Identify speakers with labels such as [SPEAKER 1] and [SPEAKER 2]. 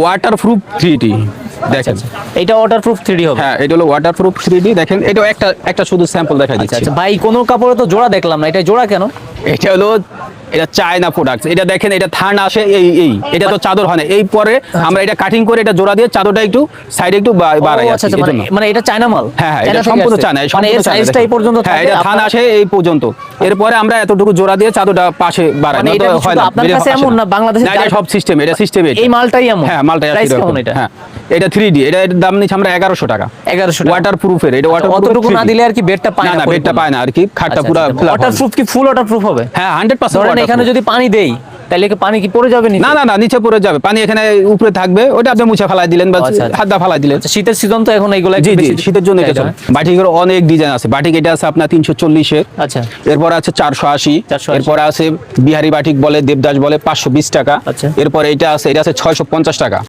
[SPEAKER 1] Waterproof 3D দেখেন।
[SPEAKER 2] এটা waterproof 3D হবে।
[SPEAKER 1] হ্যাঁ, এটা হলো ওয়াটারপ্রুফ 3D দেখেন। এটা একটা শুধু স্যাম্পল দেখাই দিচ্ছি।
[SPEAKER 2] আচ্ছা ভাই, কোন কাপড়ে তো জোড়া দেখলাম না, এটা জোড়া কেন?
[SPEAKER 1] এটা হলো এটা চায়না প্রোডাক্ট। এটা দেখেন, এটা থান আসে এই এটা তো চাদর হয় না, এই পরে আমরা এটা কাটিং করে এটা জোড়া দিয়ে চাদরটা একটু সাইডে একটু বাড়াই।
[SPEAKER 2] আচ্ছা আচ্ছা, মানে এটা চায়না মাল?
[SPEAKER 1] হ্যাঁ, এটা সম্পূর্ণ চায়না।
[SPEAKER 2] মানে এর সাইজটা এই পর্যন্ত থাকে?
[SPEAKER 1] হ্যাঁ, এটা থান আসে এই পর্যন্ত, এরপরে আমরা এতটুকু জোড়া দিয়ে চাদরটা পাশে বাড়াই।
[SPEAKER 2] মানে এটা শুধু আপনার কাছে এমন না, বাংলাদেশে
[SPEAKER 1] এটা সব সিস্টেম, এটা সিস্টেম।
[SPEAKER 2] এই মালটাই এমন?
[SPEAKER 1] হ্যাঁ, মালটাই
[SPEAKER 2] প্রাইস কেমন এটা?
[SPEAKER 1] হ্যাঁ, এটা 3D, এটা এর দাম নিচ্ছে আমরা 1100 টাকা।
[SPEAKER 2] 1100 টাকা
[SPEAKER 1] ওয়াটারপ্রুফের। এটা
[SPEAKER 2] অতটুকু না দিলে আর কি বেডটা পায়
[SPEAKER 1] না, বেডটা পায় না আর কি, খাটটা পুরো
[SPEAKER 2] ওয়াটারপ্রুফ কি ফুল ওয়াটারপ্রুফ হবে?
[SPEAKER 1] হ্যাঁ, 100%
[SPEAKER 2] ধরেন এখানে যদি পানি দেই তাহলে কি পানি কি পড়ে যাবে নিচে?
[SPEAKER 1] না, নিচে পড়ে যাবে পানি, এখানে উপরে থাকবে, ওটা আপনি মুছে ফেলাই দিলেন বা হাত দা ফেলাই দিলেন।
[SPEAKER 2] শীতের সিজন তো এখন এইগুলা
[SPEAKER 1] জি, শীতের জন্য এটা চলে। বাটিকের অনেক ডিজাইন আছে। বাটিক এটা আছে আপনার 340 এর।
[SPEAKER 2] আচ্ছা,
[SPEAKER 1] এরপর আছে 480, এরপর আছে বিহারি বাটিক বলে, দেবদাস বলে 520 টাকা।
[SPEAKER 2] আচ্ছা,
[SPEAKER 1] এরপর এটা আছে 650 টাকা।